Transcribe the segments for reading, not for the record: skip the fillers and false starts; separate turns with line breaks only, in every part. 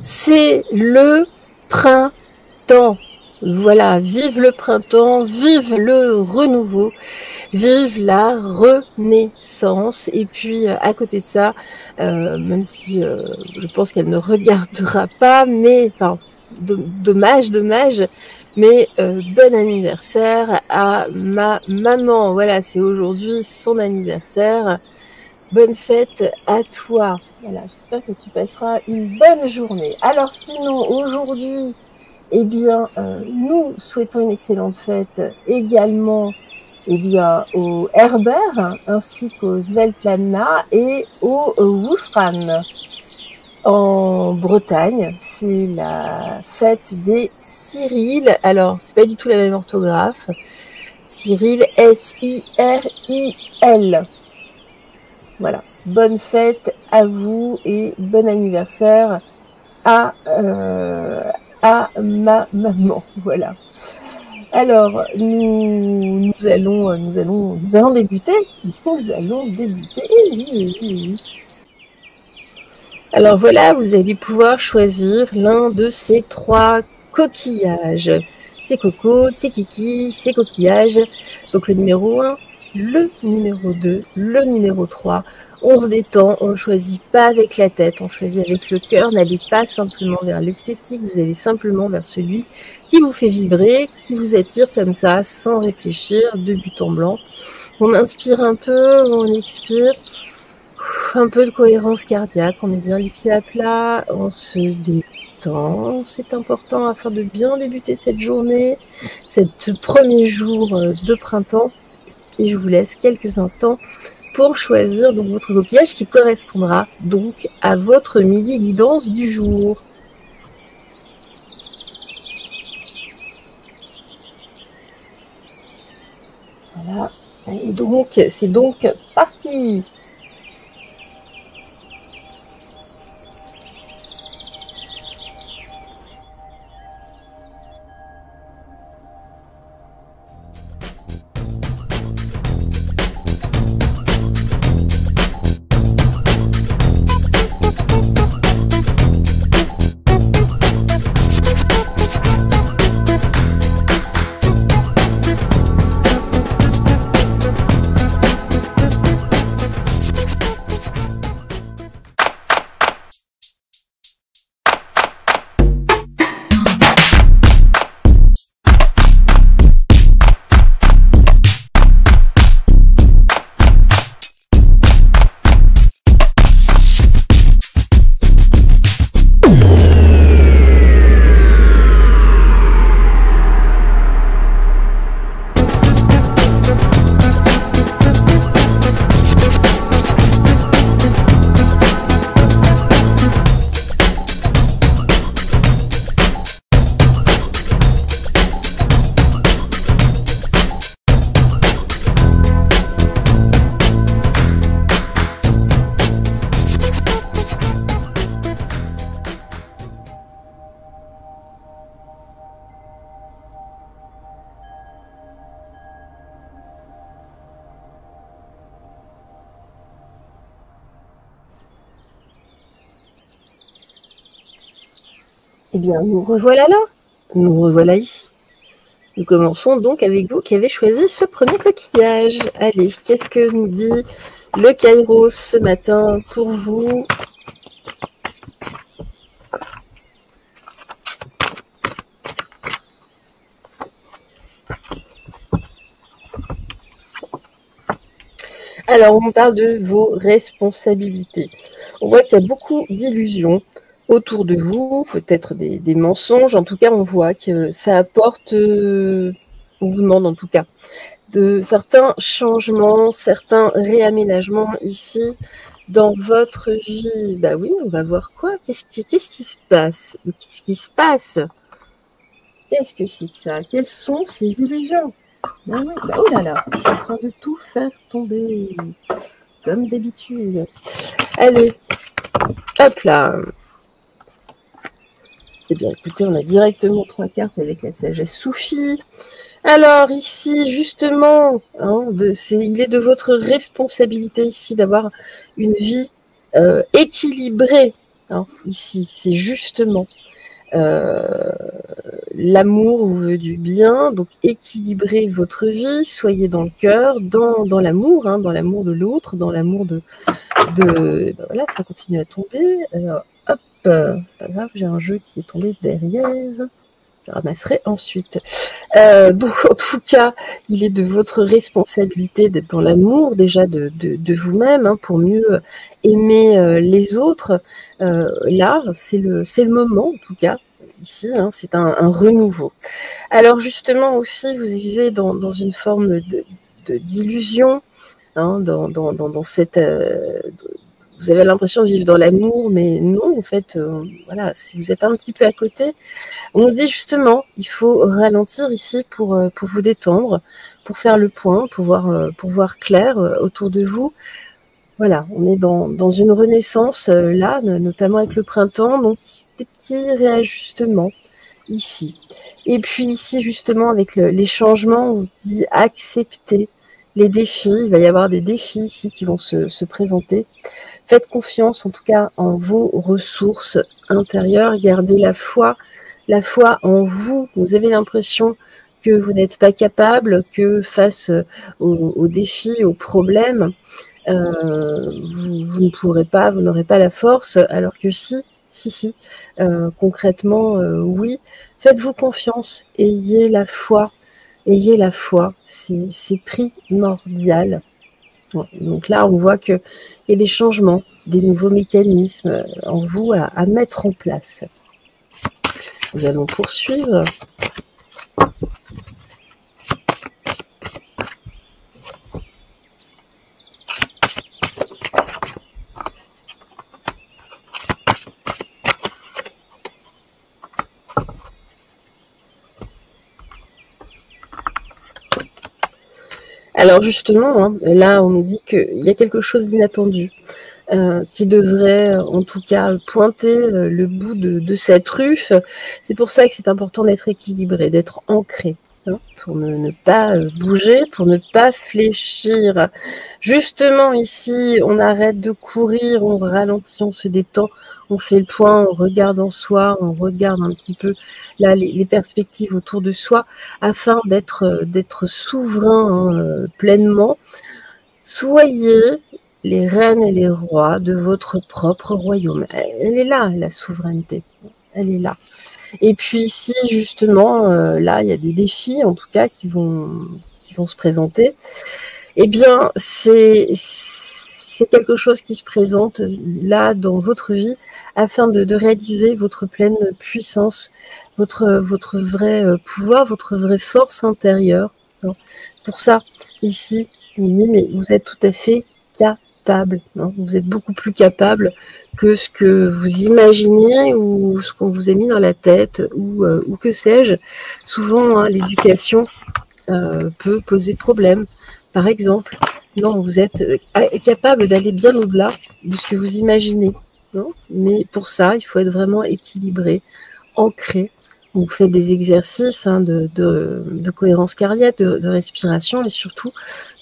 c'est le printemps. Voilà, vive le printemps, vive le renouveau, vive la renaissance. Et puis, à côté de ça, même si je pense qu'elle ne regardera pas, mais, enfin, dommage, mais bon anniversaire à ma maman. Voilà, c'est aujourd'hui son anniversaire. Bonne fête à toi. Voilà, j'espère que tu passeras une bonne journée. Alors sinon, aujourd'hui, eh bien, nous souhaitons une excellente fête également au Herbert ainsi qu'au Svetlana et au Wolfram. En Bretagne, c'est la fête des Cyril. Alors, c'est pas du tout la même orthographe. Cyril, S-I-R-I-L. Voilà. Bonne fête à vous et bon anniversaire à ma maman. Voilà. Alors, nous allons débuter. Oui. Alors voilà, vous allez pouvoir choisir l'un de ces 3 coquillages. C'est Coco, c'est Kiki, c'est coquillage. Donc le numéro 1, le numéro 2, le numéro 3. On se détend, on ne choisit pas avec la tête, on choisit avec le cœur. N'allez pas simplement vers l'esthétique, vous allez simplement vers celui qui vous fait vibrer, qui vous attire comme ça, sans réfléchir, de but en blanc. On inspire un peu, on expire. Un peu de cohérence cardiaque, on met bien les pieds à plat, on se détend, c'est important afin de bien débuter cette journée, ce premier jour de printemps. Et je vous laisse quelques instants pour choisir donc votre coquillage qui correspondra donc à votre midi guidance du jour. Voilà, et donc c'est donc parti. Eh bien, nous revoilà là. Nous revoilà ici. Nous commençons donc avec vous qui avez choisi ce premier coquillage. Allez, qu'est-ce que nous dit le Kairos ce matin pour vous? Alors, on parle de vos responsabilités. On voit qu'il y a beaucoup d'illusions autour de vous, peut-être des mensonges. En tout cas, on voit que ça apporte, on vous demande en tout cas, de certains changements, certains réaménagements ici dans votre vie. Bah oui, on va voir quoi. Qu'est-ce qui se passe? Qu'est-ce qui se passe? Qu'est-ce que c'est que ça? Quelles sont ces illusions? Ah oui, bah, oh là là, je suis en train de tout faire tomber, comme d'habitude. Allez, hop là. Eh bien, écoutez, on a directement 3 cartes avec la sagesse soufie. Alors, ici, justement, hein, il est de votre responsabilité ici d'avoir une vie équilibrée. hein, ici, c'est justement l'amour vous veut du bien, donc équilibrez votre vie, soyez dans le cœur, dans l'amour, hein, dans l'amour de l'autre, dans l'amour ben voilà, ça continue à tomber. Alors, hop, c'est pas grave, j'ai un jeu qui est tombé derrière. Je ramasserai ensuite. Donc, en tout cas, il est de votre responsabilité d'être dans l'amour déjà de vous-même, hein, pour mieux aimer les autres. Là, c'est le moment, en tout cas, ici, hein, c'est un renouveau. Alors, justement, aussi, vous vivez dans une forme d'illusion, hein, dans cette... vous avez l'impression de vivre dans l'amour, mais non, en fait, voilà, si vous êtes un petit peu à côté, on nous dit justement, il faut ralentir ici pour vous détendre, pour faire le point, pour voir clair autour de vous. Voilà, on est dans une renaissance là, notamment avec le printemps, donc des petits réajustements ici. Et puis ici, justement, avec les changements, on vous dit accepter les défis. Il va y avoir des défis ici qui vont se présenter. Faites confiance, en tout cas, en vos ressources intérieures. Gardez la foi en vous. Vous avez l'impression que vous n'êtes pas capable, que face aux défis, aux problèmes, vous ne pourrez pas, vous n'aurez pas la force, alors que si, concrètement, oui. Faites-vous confiance, ayez la foi, c'est primordial. Donc là, on voit qu'il y a des changements, des nouveaux mécanismes en vous à mettre en place. Nous allons poursuivre. Alors justement, hein, là, on nous dit qu'il y a quelque chose d'inattendu qui devrait, en tout cas, pointer le bout de cette truffe. C'est pour ça que c'est important d'être équilibré, d'être ancré, hein, pour ne pas bouger, pour ne pas fléchir. Justement, ici, on arrête de courir, on ralentit, on se détend, on fait le point, on regarde en soi, on regarde un petit peu là les perspectives autour de soi, afin d'être souverain, hein, pleinement. Soyez les reines et les rois de votre propre royaume. Elle est là, la souveraineté. Elle est là. Et puis ici, justement, là, il y a des défis, en tout cas, qui vont se présenter. Eh bien, c'est quelque chose qui se présente là dans votre vie afin de réaliser votre pleine puissance, votre vrai pouvoir, votre vraie force intérieure. Pour ça, ici, on dit, mais vous êtes tout à fait capable. Hein. Vous êtes beaucoup plus capable que ce que vous imaginez ou ce qu'on vous a mis dans la tête ou que sais-je. Souvent, hein, l'éducation peut poser problème. Par exemple, non, vous êtes capable d'aller bien au-delà de ce que vous imaginez. Non, mais pour ça, il faut être vraiment équilibré, ancré. Vous faites des exercices, hein, de cohérence cardiaque, de respiration et surtout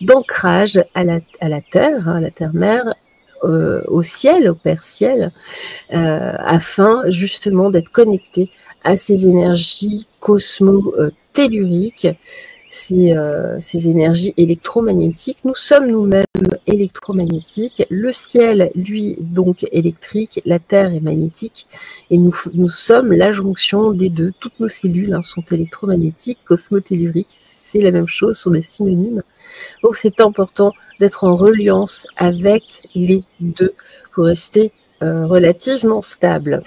d'ancrage à la terre, hein, à la terre-mère, au ciel, au Père Ciel, afin justement d'être connecté à ces énergies cosmo-telluriques, ces énergies électromagnétiques. Nous sommes nous-mêmes électromagnétiques. Le ciel, lui, donc électrique. La Terre est magnétique. Et nous sommes la jonction des deux. Toutes nos cellules, hein, sont électromagnétiques, cosmotelluriques. C'est la même chose, sont des synonymes. Donc c'est important d'être en reliance avec les deux pour rester relativement stable.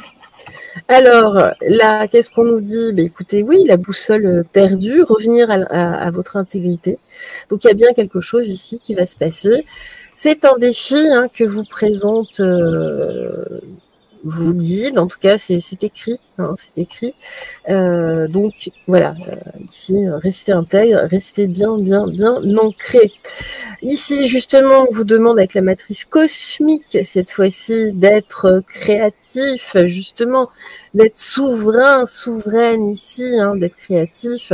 Alors là, qu'est-ce qu'on nous dit? Ben, écoutez, oui, la boussole perdue, revenir à votre intégrité. Donc il y a bien quelque chose ici qui va se passer. C'est un défi, hein, que vous présente vos guides, en tout cas c'est écrit, hein, c'est écrit. Donc voilà, ici restez intègre, restez bien ancré. Ici justement on vous demande avec la matrice cosmique cette fois-ci d'être créatif, justement d'être souveraine ici, hein, d'être créatif,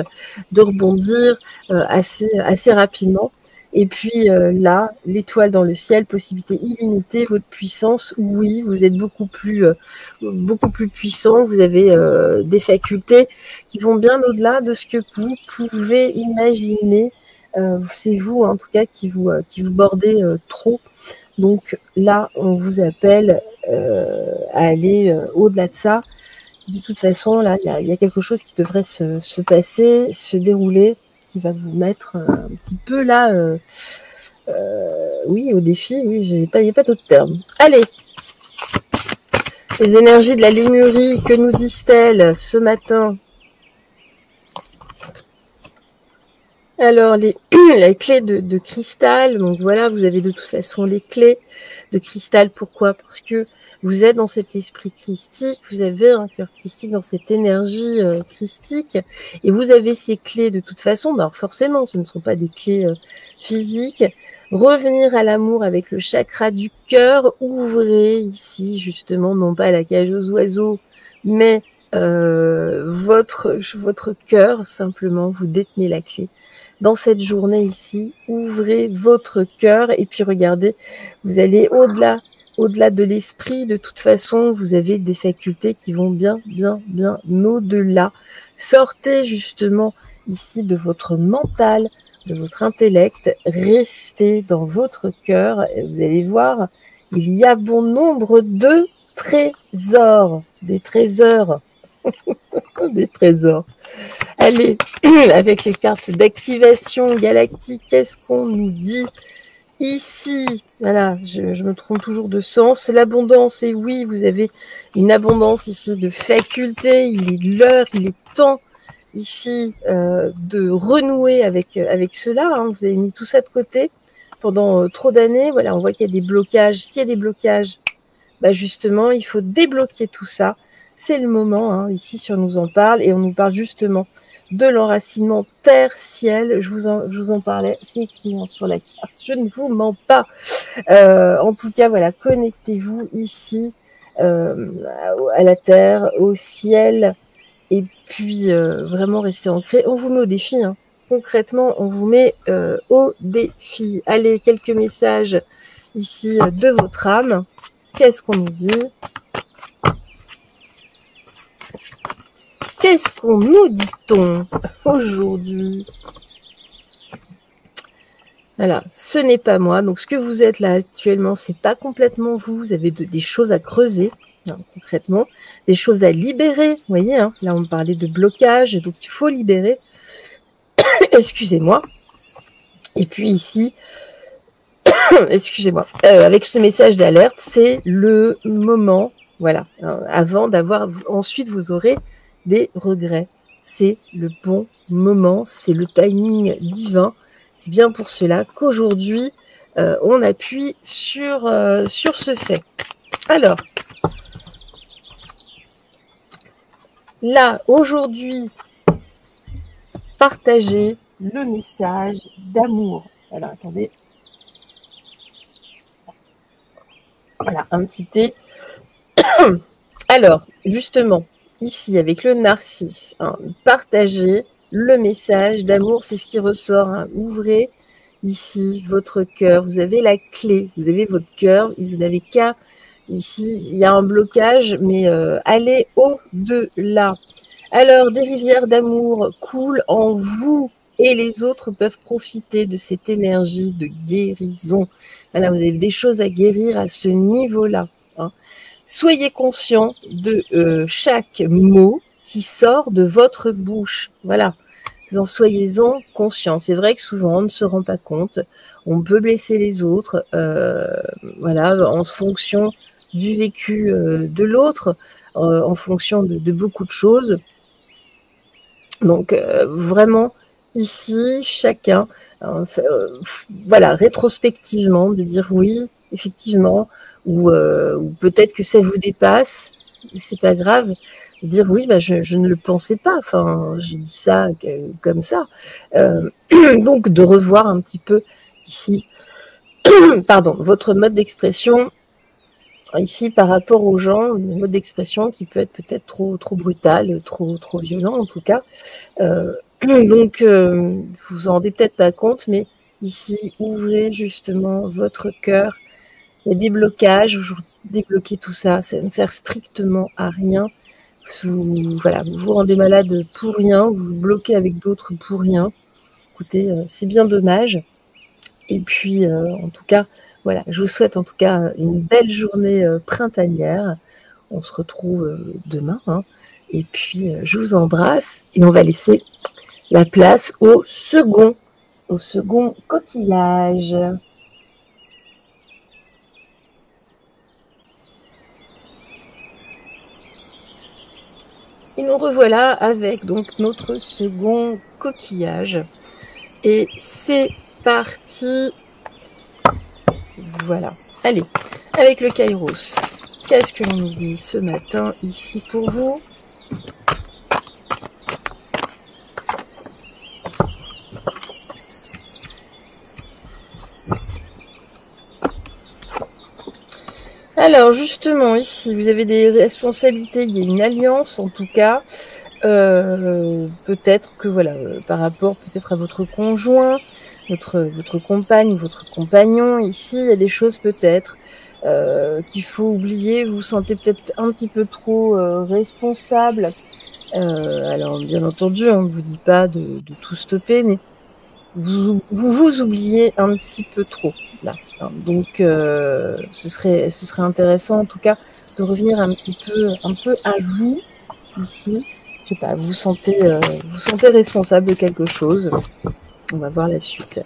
de rebondir assez rapidement. Et puis là, l'étoile dans le ciel, possibilité illimitée, votre puissance, oui, vous êtes beaucoup plus puissant, vous avez des facultés qui vont bien au-delà de ce que vous pouvez imaginer. C'est vous, en tout cas, qui vous bordez trop. Donc là, on vous appelle à aller au-delà de ça. De toute façon, là, il y a quelque chose qui devrait se passer, se dérouler, qui va vous mettre un petit peu là, oui, au défi. Oui, il n'y a pas d'autre terme. Allez, les énergies de la Lémurie, que nous disent-elles ce matin? Alors, les clés de cristal, donc voilà, vous avez de toute façon les clés de cristal. Pourquoi? Parce que vous êtes dans cet esprit christique, vous avez un cœur christique, dans cette énergie christique, et vous avez ces clés de toute façon. Alors forcément, ce ne sont pas des clés physiques. Revenir à l'amour avec le chakra du cœur, ouvrez ici justement, non pas la cage aux oiseaux, mais votre cœur, simplement, vous détenez la clé. Dans cette journée ici, ouvrez votre cœur et puis regardez, vous allez au-delà de l'esprit. De toute façon, vous avez des facultés qui vont bien au-delà. Sortez justement ici de votre mental, de votre intellect, restez dans votre cœur. Vous allez voir, il y a bon nombre de trésors, des trésors. Des trésors. Allez, avec les cartes d'activation galactique, qu'est-ce qu'on nous dit ici? Voilà, je me trompe toujours de sens. L'abondance, et oui, vous avez une abondance ici de facultés. Il est l'heure, il est temps ici de renouer avec cela. Hein. Vous avez mis tout ça de côté pendant trop d'années. Voilà, on voit qu'il y a des blocages. S'il y a des blocages, bah justement, il faut débloquer tout ça. C'est le moment, hein, ici, si on nous en parle, et on nous parle justement de l'enracinement terre-ciel. Je vous en parlais, c'est écrit sur la carte, je ne vous mens pas. En tout cas, voilà, connectez-vous ici à la terre, au ciel, et puis vraiment restez ancrés. On vous met au défi, hein. Concrètement, on vous met au défi. Allez, quelques messages ici de votre âme. Qu'est-ce qu'on nous dit ? Qu'est-ce qu'on nous dit-on aujourd'hui? Voilà, ce n'est pas moi. Donc, ce que vous êtes là actuellement, c'est pas complètement vous. Vous avez des choses à creuser, hein, concrètement, des choses à libérer. Vous voyez, hein, là, on me parlait de blocage, donc il faut libérer. Excusez-moi. Et puis ici, excusez-moi, avec ce message d'alerte, c'est le moment, voilà, hein, avant d'avoir, ensuite vous aurez des regrets. C'est le bon moment, c'est le timing divin. C'est bien pour cela qu'aujourd'hui, on appuie sur ce fait. Alors, là, aujourd'hui, partagez le message d'amour. Alors, attendez. Voilà, un petit thé. Alors, justement, ici, avec le narcisse, hein, partagez le message d'amour, c'est ce qui ressort. Hein. Ouvrez ici votre cœur, vous avez la clé, vous avez votre cœur, vous n'avez qu'à, ici, il y a un blocage, mais allez au-delà. Alors, des rivières d'amour coulent en vous et les autres peuvent profiter de cette énergie de guérison. Voilà, vous avez des choses à guérir à ce niveau-là. Hein. Soyez conscient de chaque mot qui sort de votre bouche. Voilà, soyez-en conscient. C'est vrai que souvent, on ne se rend pas compte. On peut blesser les autres, voilà, en fonction du vécu de l'autre, en fonction de beaucoup de choses. Donc, vraiment, ici, chacun, voilà, rétrospectivement, de dire oui, effectivement, ou peut-être que ça vous dépasse, c'est pas grave, de dire oui, bah, je ne le pensais pas, enfin, j'ai dit ça comme ça. Donc, de revoir un petit peu ici, pardon, votre mode d'expression, ici, par rapport aux gens, le mode d'expression qui peut être peut-être trop brutal, trop violent en tout cas. Donc, vous vous en rendez peut-être pas compte, mais ici, ouvrez justement votre cœur. Il y a des blocages, je vous dis de débloquer tout ça, ça ne sert strictement à rien. Voilà, vous vous rendez malade pour rien, vous vous bloquez avec d'autres pour rien. Écoutez, c'est bien dommage. Et puis, en tout cas, voilà, je vous souhaite en tout cas une belle journée printanière. On se retrouve demain. Hein. Et puis, je vous embrasse et on va laisser la place au second coquillage. Et nous revoilà avec donc notre second coquillage. Et c'est parti. Voilà. Allez, avec le Kairos. Qu'est-ce que l'on nous dit ce matin ici pour vous ? Alors justement ici vous avez des responsabilités, il y a une alliance en tout cas, peut-être que voilà, par rapport peut-être à votre conjoint, votre compagne, votre compagnon, ici il y a des choses peut-être qu'il faut oublier, vous vous sentez peut-être un petit peu trop responsable, alors bien entendu on ne vous dit pas de tout stopper, mais vous oubliez un petit peu trop là. Donc ce serait intéressant en tout cas de revenir un peu à vous ici. Je sais pas, vous sentez responsable de quelque chose. On va voir la suite.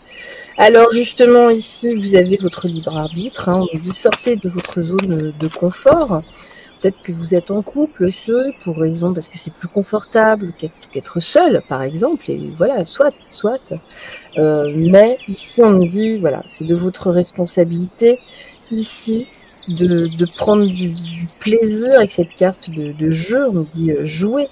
Alors justement ici vous avez votre libre arbitre. Hein, on dit sortez de votre zone de confort. Peut-être que vous êtes en couple aussi, pour raison parce que c'est plus confortable qu'être seul, par exemple. Et voilà, soit. Mais ici, on nous dit, voilà, c'est de votre responsabilité ici de prendre du plaisir avec cette carte de jeu. On nous dit jouer.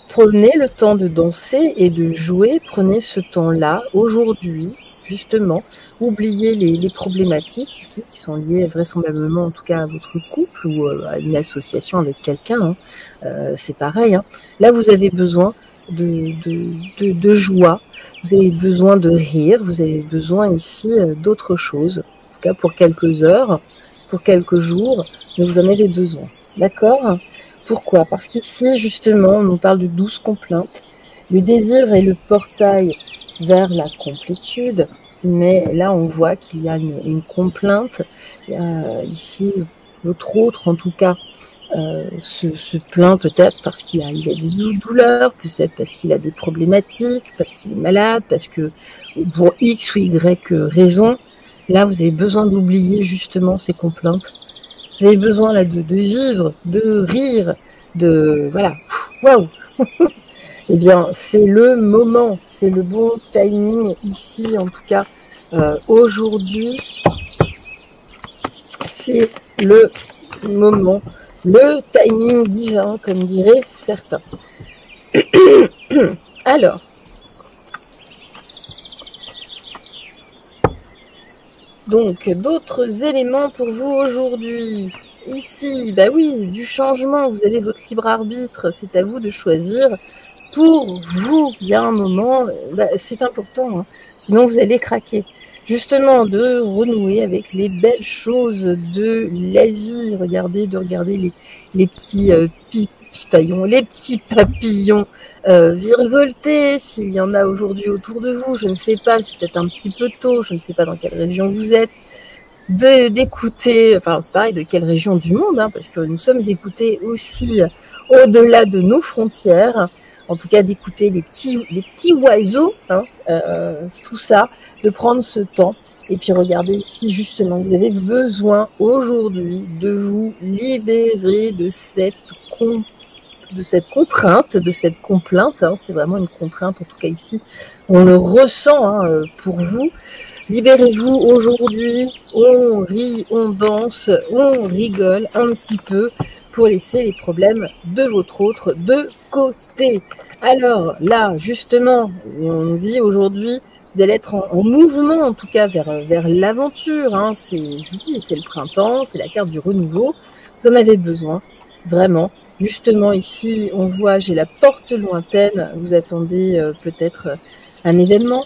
Prenez le temps de danser et de jouer. Prenez ce temps-là aujourd'hui, justement. Oubliez les problématiques ici qui sont liées vraisemblablement en tout cas à votre couple ou à une association avec quelqu'un. Hein. C'est pareil. Hein. Là, vous avez besoin de joie, vous avez besoin de rire, vous avez besoin ici d'autre chose. En tout cas pour quelques heures, pour quelques jours, mais vous en avez besoin. D'accord ? Pourquoi ? Parce qu'ici, justement, on nous parle de 12 complaintes. Le désir est le portail vers la complétude. Mais là, on voit qu'il y a une complainte. Ici, votre autre, en tout cas, se plaint peut-être parce qu'il a des douleurs, peut-être parce qu'il a des problématiques, parce qu'il est malade, parce que pour X ou Y raison, là, vous avez besoin d'oublier justement ces complaintes. Vous avez besoin là de vivre, de rire, de... Voilà. Waouh. Eh bien, c'est le moment, c'est le bon timing ici, en tout cas, aujourd'hui. C'est le moment, le timing divin, comme diraient certains. Alors, donc, d'autres éléments pour vous aujourd'hui. Ici, bah oui, du changement, vous avez votre libre arbitre, c'est à vous de choisir. Pour vous, il y a un moment, c'est important, hein, sinon vous allez craquer. Justement, de renouer avec les belles choses de la vie. Regardez les petits pipaillons, les petits papillons virevolter, s'il y en a aujourd'hui autour de vous. Je ne sais pas, c'est peut-être un petit peu tôt, je ne sais pas dans quelle région vous êtes. D'écouter, enfin c'est pareil, de quelle région du monde, hein, parce que nous sommes écoutés aussi au-delà de nos frontières. En tout cas, d'écouter les petits oiseaux, hein, tout ça, de prendre ce temps. Et puis regardez ici, justement, vous avez besoin aujourd'hui de vous libérer de cette contrainte, de cette complainte. Hein, c'est vraiment une contrainte, en tout cas ici, on le ressent hein, pour vous. Libérez-vous aujourd'hui, on rit, on danse, on rigole un petit peu pour laisser les problèmes de votre autre de côté. Alors là, justement, on nous dit aujourd'hui, vous allez être en mouvement, en tout cas, vers l'aventure. Hein. Je vous dis, c'est le printemps, c'est la carte du renouveau. Vous en avez besoin, vraiment. Justement, ici, on voit, j'ai la porte lointaine. Vous attendez peut-être un événement.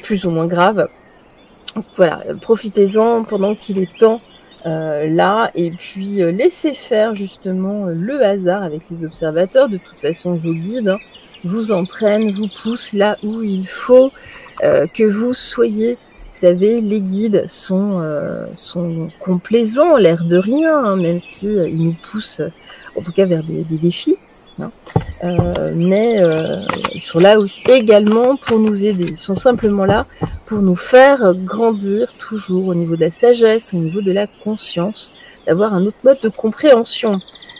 plus ou moins graves. Donc, voilà, profitez-en pendant qu'il est temps là, et puis laissez faire justement le hasard avec les observateurs. De toute façon, vos guides vous entraînent, vous poussent là où il faut que vous soyez. Vous savez, les guides sont complaisants, l'air de rien, hein, même si ils nous poussent, en tout cas, vers des défis. Hein. Mais ils sont là aussi également pour nous aider. Ils sont simplement là pour nous faire grandir toujours au niveau de la sagesse, au niveau de la conscience, d'avoir un autre mode de compréhension.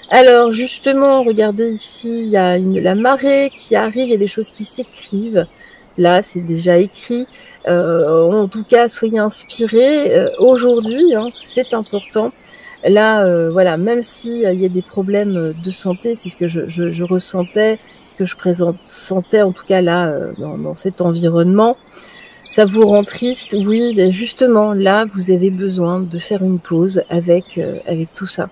Alors justement, regardez ici, il y a la marée qui arrive, il y a des choses qui s'écrivent. Là, c'est déjà écrit. En tout cas, soyez inspirés. Aujourd'hui, hein, c'est important. Là, voilà, même s'il y a des problèmes de santé, c'est ce que je ressentais, ce que je présentais en tout cas là, dans cet environnement. Ça vous rend triste? Oui, mais justement, là, vous avez besoin de faire une pause avec tout ça,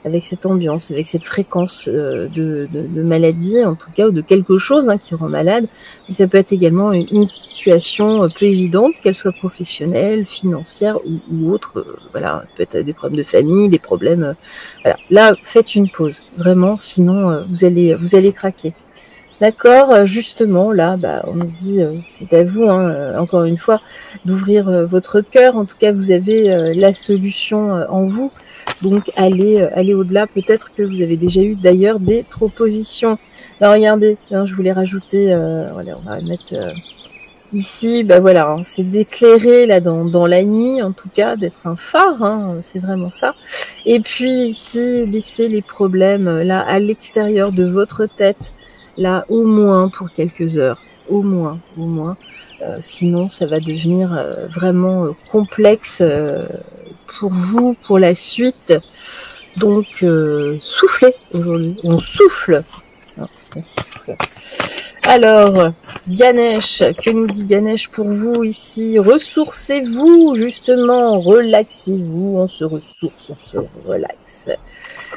avec cette ambiance, avec cette fréquence de maladie, en tout cas, ou de quelque chose qui rend malade. Mais ça peut être également une situation peu évidente, qu'elle soit professionnelle, financière ou autre. Voilà, peut-être des problèmes de famille, des problèmes. Voilà. Là, faites une pause, vraiment, sinon vous allez craquer. D'accord, justement, là, on nous dit, c'est à vous, encore une fois, d'ouvrir votre cœur. En tout cas, vous avez la solution en vous. Donc, allez au-delà. Peut-être que vous avez déjà eu d'ailleurs des propositions. Alors, regardez, je voulais rajouter, voilà, on va mettre ici, voilà, c'est d'éclairer là dans la nuit, en tout cas, d'être un phare, c'est vraiment ça. Et puis ici, laissez les problèmes là à l'extérieur de votre tête. Là, au moins pour quelques heures, au moins. Sinon, ça va devenir vraiment complexe pour vous, pour la suite. Donc, soufflez aujourd'hui. On souffle. Alors, Ganesh, que nous dit Ganesh pour vous ici? Ressourcez-vous, justement. Relaxez-vous. On se ressource, on se relaxe.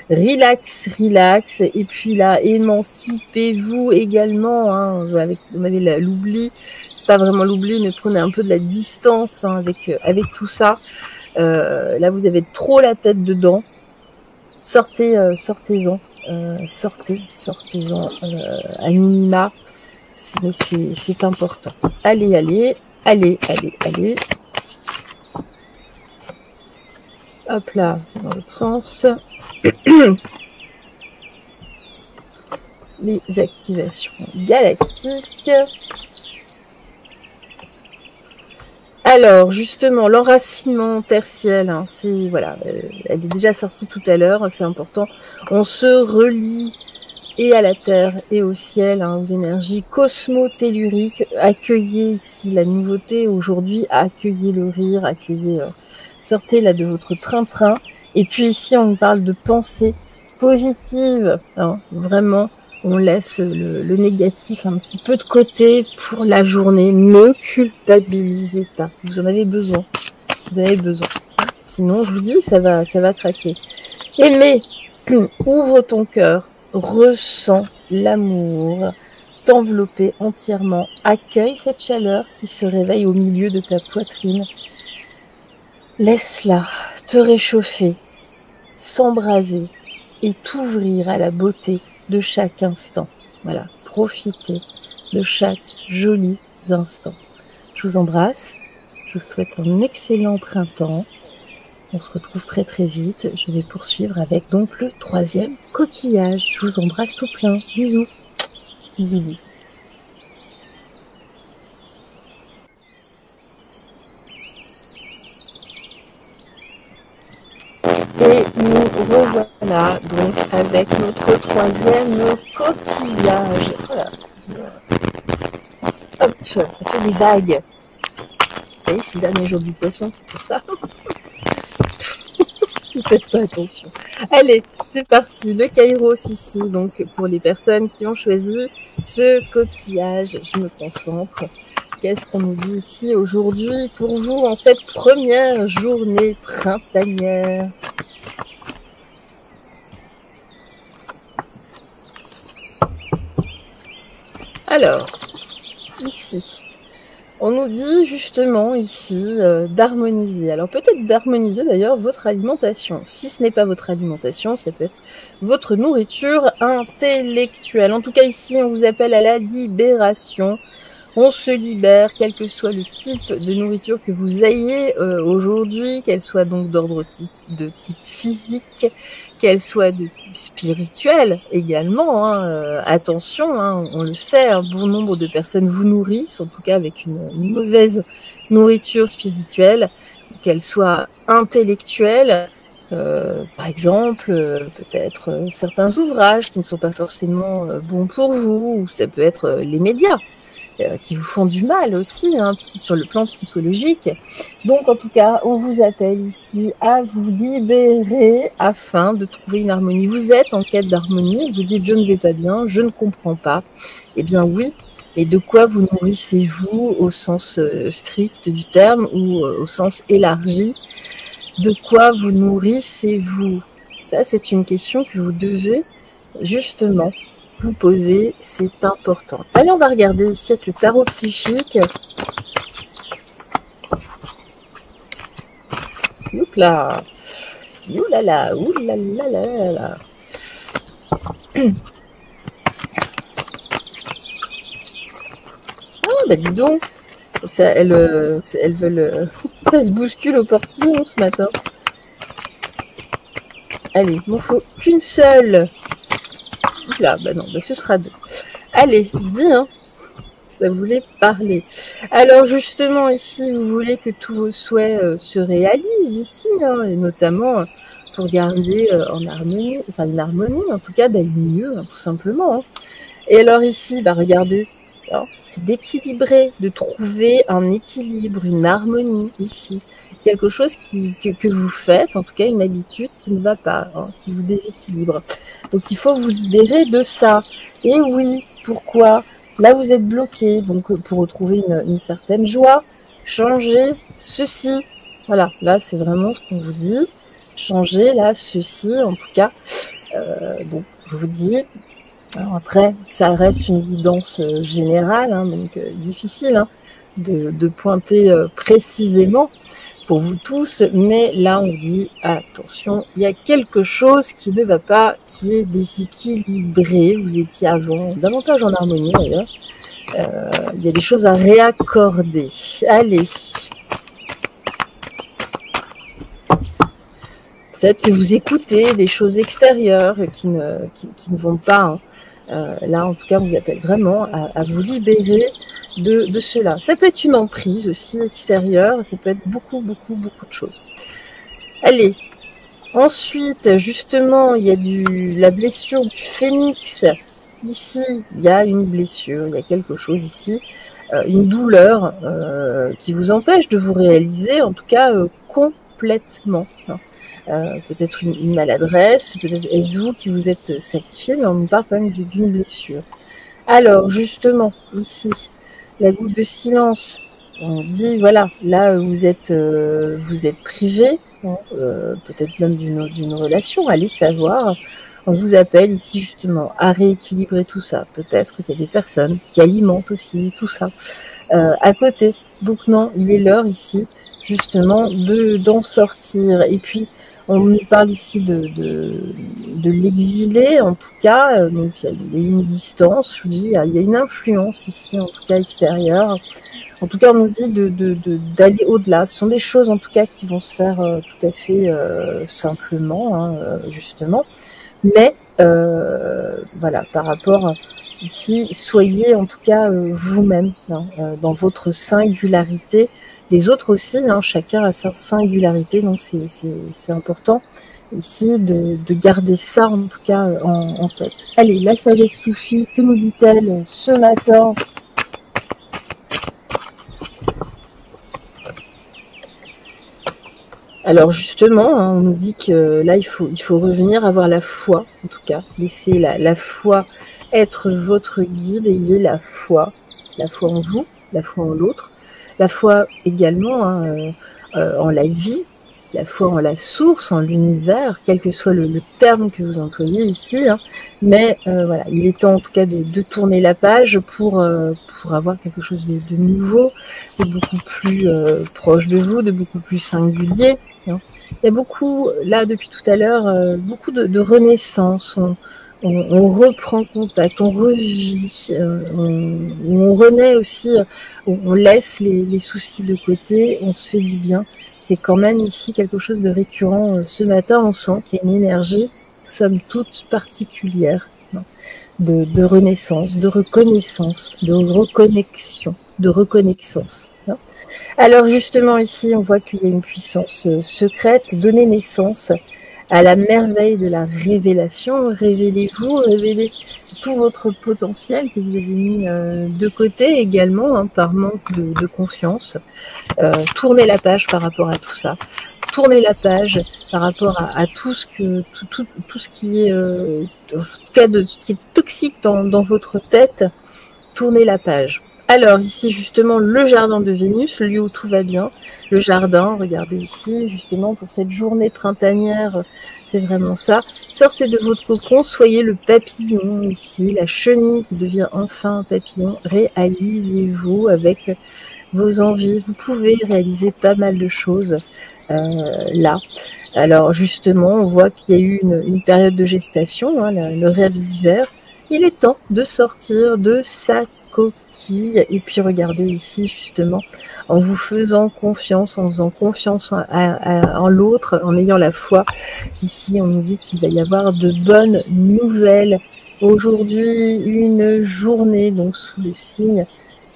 Relax, et puis là, émancipez-vous également, avec l'oubli, c'est pas vraiment l'oubli, mais prenez un peu de la distance avec tout ça. Là, vous avez trop la tête dedans. Sortez-en, sortez-en à minima, mais c'est important. Allez. Hop là, c'est dans l'autre sens. Les activations galactiques. Alors, justement, l'enracinement tertiel, c'est, voilà, elle est déjà sortie tout à l'heure, c'est important. On se relie et à la terre et au ciel, aux énergies cosmotelluriques. Accueillez ici la nouveauté aujourd'hui, accueillez le rire, sortez là de votre train-train. Et puis ici, on nous parle de pensée positive, vraiment. On laisse le négatif un petit peu de côté pour la journée. Ne culpabilisez pas. Vous en avez besoin. Sinon, je vous dis, ça va craquer. Aimez, ouvre ton cœur, ressens l'amour, t'envelopper entièrement. Accueille cette chaleur qui se réveille au milieu de ta poitrine. Laisse-la te réchauffer, s'embraser et t'ouvrir à la beauté de chaque instant. Voilà, profitez de chaque joli instant. Je vous embrasse, je vous souhaite un excellent printemps. On se retrouve très très vite. Je vais poursuivre avec donc le 3e coquillage. Je vous embrasse tout plein. Bisous. Bisous. Et nous revoilà donc avec notre 3e coquillage. Voilà. Hop, ça fait des vagues. Vous voyez, c'est le dernier jour du poisson, c'est pour ça. Ne faites pas attention. Allez, c'est parti. Le Kairos ici, donc pour les personnes qui ont choisi ce coquillage, je me concentre. Qu'est-ce qu'on nous dit ici aujourd'hui pour vous en cette première journée printanière? Alors, ici, On nous dit justement ici d'harmoniser. Alors peut-être d'harmoniser d'ailleurs votre alimentation. Si ce n'est pas votre alimentation, ça peut être votre nourriture intellectuelle. En tout cas ici, on vous appelle à la libération. On se libère, quel que soit le type de nourriture que vous ayez aujourd'hui, qu'elle soit donc d'ordre de type physique, qu'elle soit de type spirituel également. Attention, on le sait, un bon nombre de personnes vous nourrissent, en tout cas avec une mauvaise nourriture spirituelle, qu'elle soit intellectuelle. Par exemple, peut-être certains ouvrages qui ne sont pas forcément bons pour vous, ou ça peut être les médias qui vous font du mal aussi, sur le plan psychologique. Donc, en tout cas, on vous appelle ici à vous libérer afin de trouver une harmonie. Vous êtes en quête d'harmonie, vous dites « je ne vais pas bien, je ne comprends pas ». Eh bien oui, et de quoi vous nourrissez-vous au sens strict du terme ou au sens élargi? De quoi vous nourrissez-vous? Ça, c'est une question que vous devez justement vous poser, c'est important. Allez, on va regarder ici avec le tarot psychique. Youpla, oulala, oulala. Ah bah dis donc, ça, elles veulent, ça se bouscule au portillon ce matin. Allez, il m'en faut qu'une seule. Là, bah non, bah ce sera 2. Allez, bien, ça voulait parler. Alors justement, ici, vous voulez que tous vos souhaits se réalisent ici, et notamment pour garder en harmonie, enfin une harmonie, en tout cas d'aller mieux, tout simplement. Et alors ici, bah regardez, c'est d'équilibrer, de trouver un équilibre, une harmonie ici. Quelque chose que vous faites, en tout cas une habitude qui ne va pas, qui vous déséquilibre. Donc il faut vous libérer de ça. Et oui, pourquoi? Là vous êtes bloqué, donc pour retrouver une certaine joie, changez ceci. Voilà, là c'est vraiment ce qu'on vous dit. Changez là ceci, en tout cas. Donc je vous dis. Alors après, ça reste une guidance générale, donc difficile de pointer précisément pour vous tous, mais là on dit attention, il y a quelque chose qui ne va pas, qui est déséquilibré. Vous étiez avant davantage en harmonie d'ailleurs. Il y a des choses à réaccorder. Allez. Peut-être que vous écoutez des choses extérieures qui ne vont pas. Là, en tout cas, on vous appelle vraiment à vous libérer de cela. Ça peut être une emprise aussi extérieure, ça peut être beaucoup de choses. Allez, ensuite, justement, il y a la blessure du phénix. Ici, il y a une blessure, il y a quelque chose ici, une douleur qui vous empêche de vous réaliser, en tout cas complètement. Peut-être une maladresse, peut-être est-ce vous qui vous êtes sacrifié, mais on nous parle quand même d'une blessure. Alors, justement, ici, la goutte de silence, on dit, voilà, là, vous êtes privé, peut-être même d'une relation, allez savoir. On vous appelle ici, justement, à rééquilibrer tout ça. Peut-être qu'il y a des personnes qui alimentent aussi tout ça à côté. Donc non, il est l'heure ici, justement, d'en sortir. Et puis, on nous parle ici de l'exilé, en tout cas. Donc, il y a une distance, je vous dis, il y a une influence ici, en tout cas extérieure. En tout cas, on nous dit d'aller au-delà. Ce sont des choses, en tout cas, qui vont se faire tout à fait simplement, justement. Mais, voilà, par rapport ici, soyez en tout cas vous-même, dans votre singularité. Les autres aussi, chacun a sa singularité, donc c'est important ici de garder ça en tout cas en tête. Allez, la sagesse soufie, que nous dit-elle ce matin? Alors justement, on nous dit que là il faut revenir avoir la foi, en tout cas, laisser la foi être votre guide, ayez la foi en vous, la foi en l'autre. La foi également en la vie, la foi en la source, en l'univers, quel que soit le terme que vous employez ici, hein. Mais voilà, il est temps en tout cas de tourner la page pour avoir quelque chose de nouveau, de beaucoup plus proche de vous, de beaucoup plus singulier, hein. Il y a beaucoup, là depuis tout à l'heure, beaucoup de renaissance. On reprend contact, on revit, on renaît aussi, on laisse les soucis de côté, on se fait du bien. C'est quand même ici quelque chose de récurrent. Ce matin, on sent qu'il y a une énergie, somme toute particulière, hein, de renaissance, de reconnaissance, de reconnexion, de reconnaissance. Hein. Alors justement ici, on voit qu'il y a une puissance secrète, donner naissance à la merveille de la révélation. Révélez-vous, révélez tout votre potentiel que vous avez mis de côté également, hein, par manque de confiance. Tournez la page par rapport à tout ça. Tournez la page par rapport à tout ce qui est, en tout cas ce qui est toxique dans votre tête. Tournez la page. Alors ici justement le jardin de Vénus, le lieu où tout va bien, le jardin, regardez ici justement pour cette journée printanière, c'est vraiment ça. Sortez de votre cocon, soyez le papillon ici, la chenille qui devient enfin un papillon, réalisez-vous avec vos envies, vous pouvez réaliser pas mal de choses là. Alors justement on voit qu'il y a eu une période de gestation, hein, le rêve d'hiver, il est temps de sortir de sa coquille et puis regardez ici justement en vous faisant confiance, en faisant confiance en l'autre, en ayant la foi. Ici on nous dit qu'il va y avoir de bonnes nouvelles aujourd'hui, une journée donc sous le signe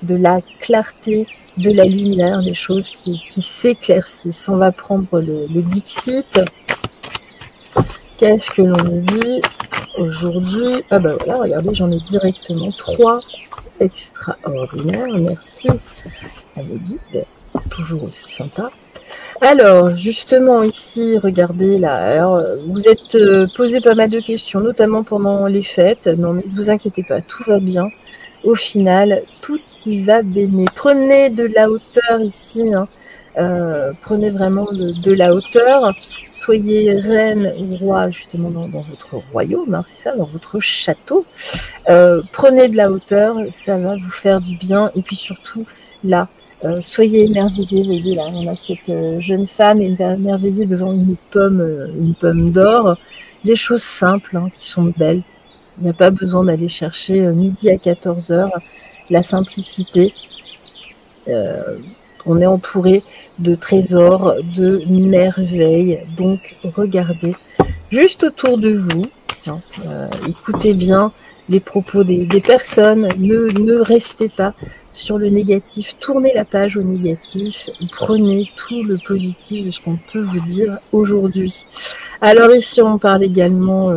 de la clarté, de la lumière, des choses qui s'éclaircissent. On va prendre le Dixit. Qu'est-ce que l'on nous dit aujourd'hui? Ah ben voilà, regardez, j'en ai directement 3 extraordinaires. Merci à mes guides, toujours aussi sympa. Alors, justement, ici, regardez là. Alors, vous êtes posé pas mal de questions, notamment pendant les fêtes. Non, mais ne vous inquiétez pas, tout va bien. Au final, tout y va bien. Prenez de la hauteur ici, hein. Prenez vraiment de la hauteur. Soyez reine ou roi justement dans votre royaume, hein, c'est ça, dans votre château. Prenez de la hauteur, ça va vous faire du bien. Et puis surtout, là, soyez émerveillés. Vous voyez, là, on a cette jeune femme émerveillée devant une pomme d'or. Des choses simples, hein, qui sont belles. Il n'y a pas besoin d'aller chercher midi à 14h. La simplicité. On est entouré de trésors, de merveilles. Donc, regardez juste autour de vous. Hein, écoutez bien les propos des personnes. Ne restez pas sur le négatif. Tournez la page au négatif. Prenez tout le positif de ce qu'on peut vous dire aujourd'hui. Alors ici, on parle également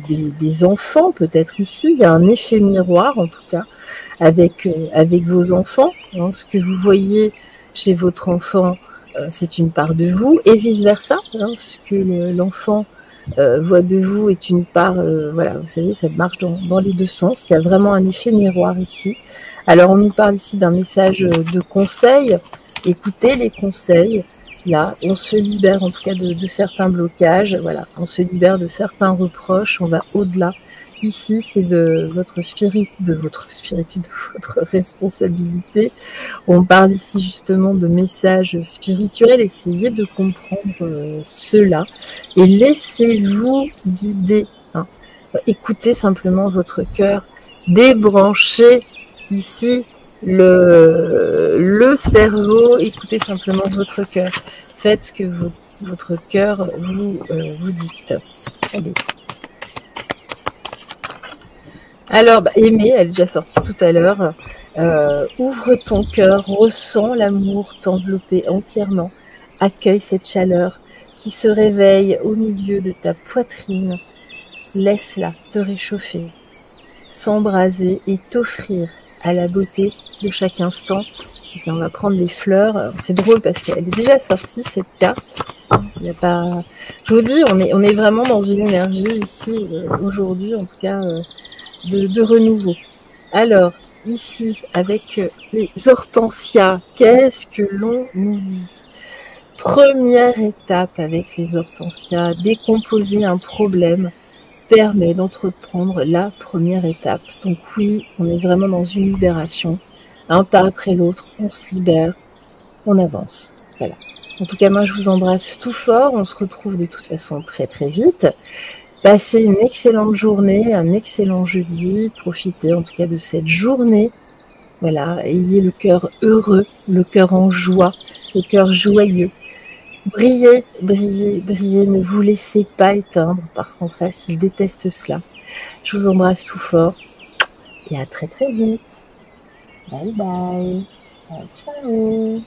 des enfants. Peut-être ici, il y a un effet miroir, en tout cas, avec vos enfants. Hein, ce que vous voyez chez votre enfant, c'est une part de vous, et vice-versa. Hein, ce que l'enfant voit de vous est une part, voilà, vous savez, ça marche dans les deux sens. Il y a vraiment un effet miroir ici. Alors, on nous parle ici d'un message de conseil. Écoutez les conseils. Là, on se libère en tout cas de certains blocages. Voilà, on se libère de certains reproches. On va au-delà. Ici, c'est de votre responsabilité. On parle ici justement de messages spirituels. Essayez de comprendre cela et laissez-vous guider. Hein. Écoutez simplement votre cœur. Débranchez ici le cerveau. Écoutez simplement votre cœur. Faites ce que votre cœur vous dicte. Allez. Alors, Aimée, elle est déjà sortie tout à l'heure. Ouvre ton cœur, ressens l'amour t'envelopper entièrement. Accueille cette chaleur qui se réveille au milieu de ta poitrine. Laisse-la te réchauffer, s'embraser et t'offrir à la beauté de chaque instant. Tiens, on va prendre des fleurs. C'est drôle parce qu'elle est déjà sortie, cette carte. Il y a pas... Je vous dis, on est vraiment dans une énergie ici, aujourd'hui, en tout cas... De renouveau. Alors, ici, avec les hortensias, qu'est-ce que l'on nous dit? première étape avec les hortensias, décomposer un problème permet d'entreprendre la première étape. Donc oui, on est vraiment dans une libération. Un pas après l'autre, on se libère, on avance. Voilà. En tout cas, moi, je vous embrasse tout fort. On se retrouve de toute façon très très vite. Passez une excellente journée, un excellent jeudi. Profitez en tout cas de cette journée. Voilà, ayez le cœur heureux, le cœur en joie, le cœur joyeux. Brillez, brillez, brillez, ne vous laissez pas éteindre parce qu'en face, ils détestent cela. Je vous embrasse tout fort et à très très vite. Bye bye. Ciao, ciao.